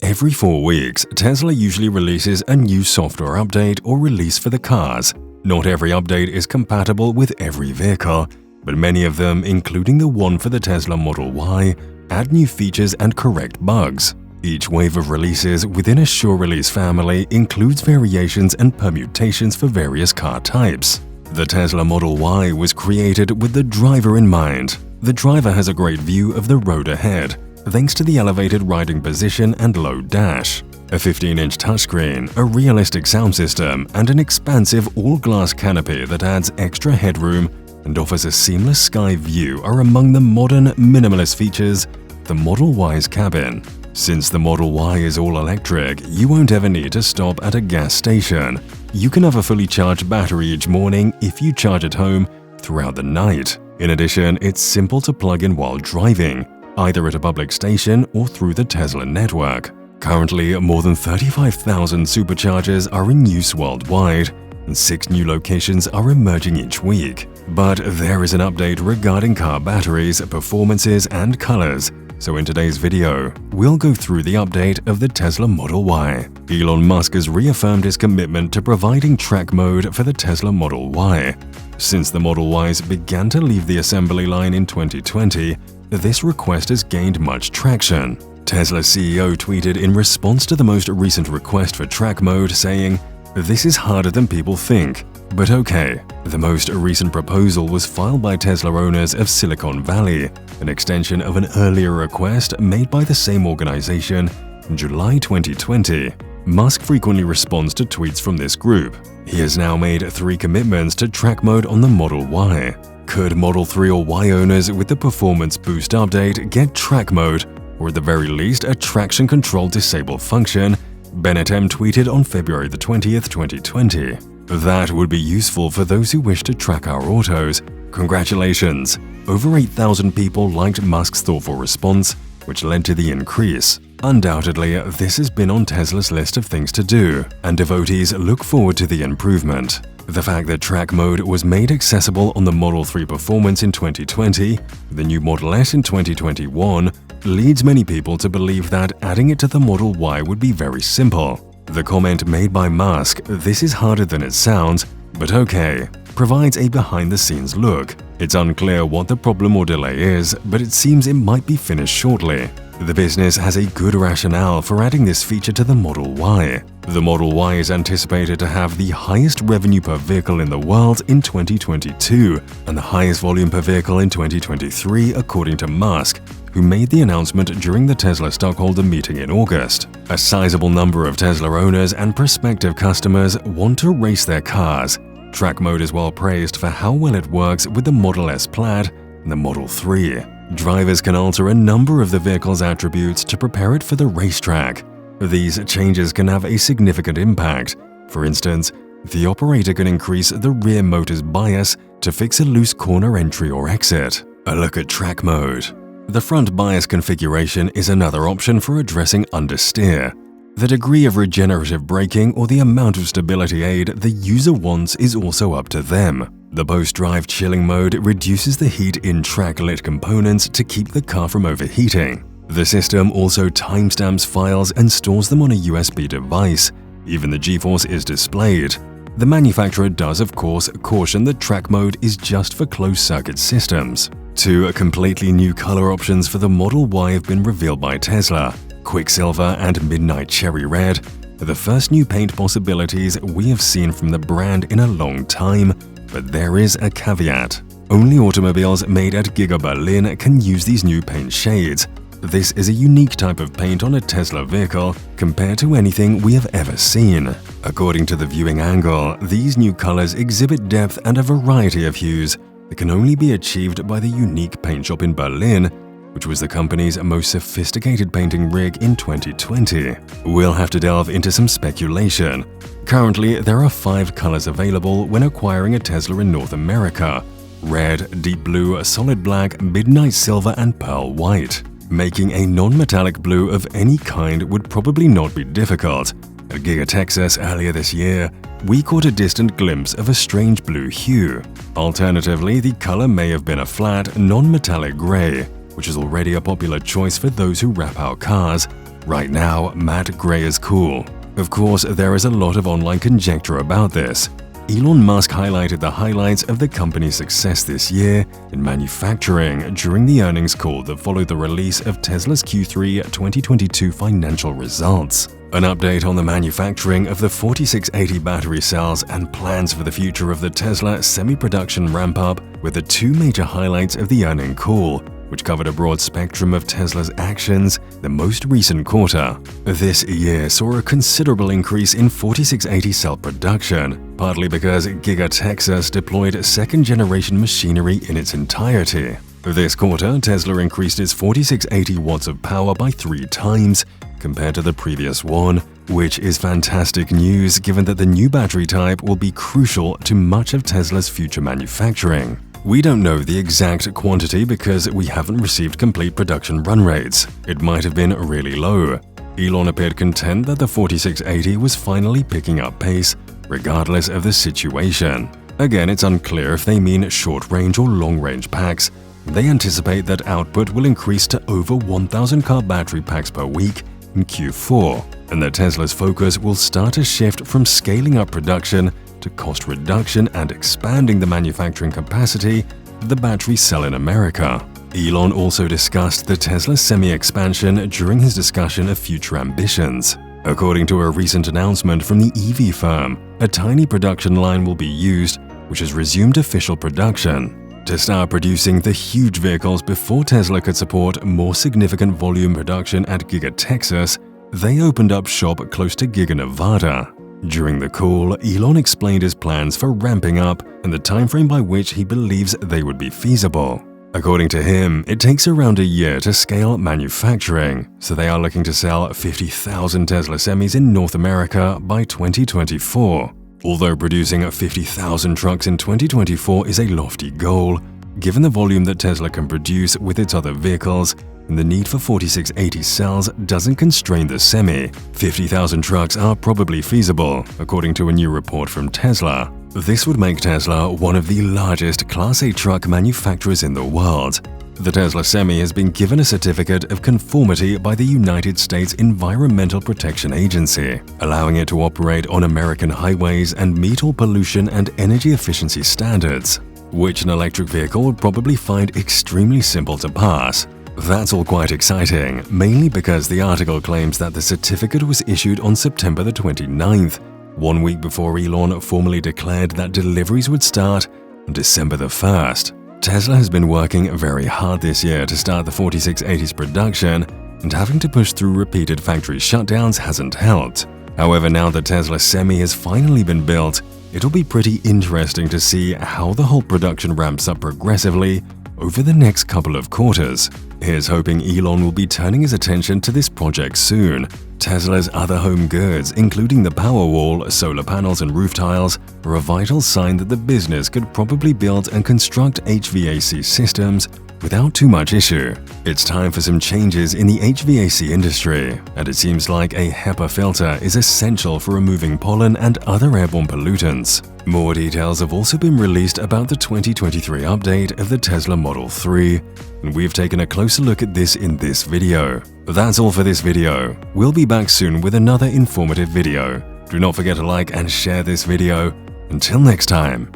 Every 4 weeks, Tesla usually releases a new software update or release for the cars. Not every update is compatible with every vehicle, but many of them, including the one for the Tesla Model Y, add new features and correct bugs. Each wave of releases within a sure release family includes variations and permutations for various car types. The Tesla Model Y was created with the driver in mind. The driver has a great view of the road ahead, thanks to the elevated riding position and low dash. A 15-inch touchscreen, a realistic sound system, and an expansive all-glass canopy that adds extra headroom and offers a seamless sky view are among the modern, minimalist features of the Model Y's cabin. Since the Model Y is all-electric, you won't ever need to stop at a gas station. You can have a fully charged battery each morning if you charge at home throughout the night. In addition, it's simple to plug in while driving, either at a public station or through the Tesla network. Currently, more than 35,000 Superchargers are in use worldwide, and 6 new locations are emerging each week. But there is an update regarding car batteries, performances, and colors. So in today's video, we'll go through the update of the Tesla Model Y. Elon Musk has reaffirmed his commitment to providing track mode for the Tesla Model Y. Since the Model Ys began to leave the assembly line in 2020, this request has gained much traction. Tesla's CEO tweeted in response to the most recent request for track mode saying, "This is harder than people think, but okay." The most recent proposal was filed by Tesla owners of Silicon Valley, an extension of an earlier request made by the same organization in July 2020. Musk frequently responds to tweets from this group. He has now made 3 commitments to track mode on the Model Y. Could Model 3 or Y owners with the Performance Boost update get track mode, or at the very least a traction control disable function? Bennett M tweeted on February 20th, 2020. "That would be useful for those who wish to track our autos. Congratulations!" Over 8,000 people liked Musk's thoughtful response, which led to the increase. Undoubtedly, this has been on Tesla's list of things to do, and devotees look forward to the improvement. The fact that track mode was made accessible on the Model 3 Performance in 2020, the new Model S in 2021, leads many people to believe that adding it to the Model Y would be very simple. The comment made by Musk, "This is harder than it sounds, but okay," provides a behind-the-scenes look. It's unclear what the problem or delay is, but it seems it might be finished shortly. The business has a good rationale for adding this feature to the Model Y. The Model Y is anticipated to have the highest revenue per vehicle in the world in 2022 and the highest volume per vehicle in 2023, according to Musk, who made the announcement during the Tesla stockholder meeting in August. A sizable number of Tesla owners and prospective customers want to race their cars. Track mode is well praised for how well it works with the Model S Plaid and the Model 3. Drivers can alter a number of the vehicle's attributes to prepare it for the racetrack. These changes can have a significant impact. For instance, the operator can increase the rear motor's bias to fix a loose corner entry or exit. A look at track mode. The front bias configuration is another option for addressing understeer. The degree of regenerative braking or the amount of stability aid the user wants is also up to them. The post-drive chilling mode reduces the heat in track-lit components to keep the car from overheating. The system also timestamps files and stores them on a USB device. Even the G-force is displayed. The manufacturer does, of course, caution that track mode is just for closed-circuit systems. 2 completely new color options for the Model Y have been revealed by Tesla. Quicksilver and Midnight Cherry Red are the first new paint possibilities we have seen from the brand in a long time, but there is a caveat. Only automobiles made at Giga Berlin can use these new paint shades. This is a unique type of paint on a Tesla vehicle compared to anything we have ever seen. According to the viewing angle, these new colors exhibit depth and a variety of hues that can only be achieved by the unique paint shop in Berlin, which was the company's most sophisticated painting rig in 2020. We'll have to delve into some speculation. Currently, there are 5 colors available when acquiring a Tesla in North America: red, deep blue, solid black, midnight silver, and pearl white. Making a non-metallic blue of any kind would probably not be difficult. At Giga Texas earlier this year, we caught a distant glimpse of a strange blue hue. Alternatively, the color may have been a flat, non-metallic gray, which is already a popular choice for those who wrap our cars, Right now, matte gray is cool. Of course, there is a lot of online conjecture about this. Elon Musk highlighted the highlights of the company's success this year in manufacturing during the earnings call that followed the release of Tesla's Q3 2022 financial results. An update on the manufacturing of the 4680 battery cells and plans for the future of the Tesla semi-production ramp-up were the two major highlights of the earnings call, which covered a broad spectrum of Tesla's actions the most recent quarter. This year saw a considerable increase in 4680 cell production, partly because Giga Texas deployed second-generation machinery in its entirety. This quarter, Tesla increased its 4680 watts of power by 3 times compared to the previous one, which is fantastic news given that the new battery type will be crucial to much of Tesla's future manufacturing. We don't know the exact quantity because we haven't received complete production run rates. It might have been really low. Elon appeared content that the 4680 was finally picking up pace, regardless of the situation. Again, it's unclear if they mean short-range or long-range packs. They anticipate that output will increase to over 1,000 car battery packs per week in Q4, and that Tesla's focus will start to shift from scaling up production to cost reduction and expanding the manufacturing capacity of the battery cell in America. Elon also discussed the Tesla semi-expansion during his discussion of future ambitions. According to a recent announcement from the EV firm, a tiny production line will be used, which has resumed official production, to start producing the huge vehicles before Tesla could support more significant volume production at Giga Texas. They opened up shop close to Giga Nevada. During the call, Elon explained his plans for ramping up and the timeframe by which he believes they would be feasible. According to him, it takes around a year to scale manufacturing, so they are looking to sell 50,000 Tesla semis in North America by 2024. Although producing 50,000 trucks in 2024 is a lofty goal, given the volume that Tesla can produce with its other vehicles, and the need for 4680 cells doesn't constrain the semi. 50,000 trucks are probably feasible, according to a new report from Tesla. This would make Tesla one of the largest Class A truck manufacturers in the world. The Tesla Semi has been given a certificate of conformity by the United States Environmental Protection Agency, allowing it to operate on American highways and meet all pollution and energy efficiency standards, which an electric vehicle would probably find extremely simple to pass. That's all quite exciting, mainly because the article claims that the certificate was issued on September the 29th, 1 week before Elon formally declared that deliveries would start on December the 1st. Tesla has been working very hard this year to start the 4680's production, and having to push through repeated factory shutdowns hasn't helped. However, now that Tesla Semi has finally been built, it'll be pretty interesting to see how the whole production ramps up progressively over the next couple of quarters. Here's hoping Elon will be turning his attention to this project soon. Tesla's other home goods, including the Powerwall, solar panels and roof tiles, are a vital sign that the business could probably build and construct HVAC systems without too much issue. It's time for some changes in the HVAC industry, and it seems like a HEPA filter is essential for removing pollen and other airborne pollutants. More details have also been released about the 2023 update of the Tesla Model 3, and we've taken a closer look at this in this video. That's all for this video. We'll be back soon with another informative video. Do not forget to like and share this video. Until next time.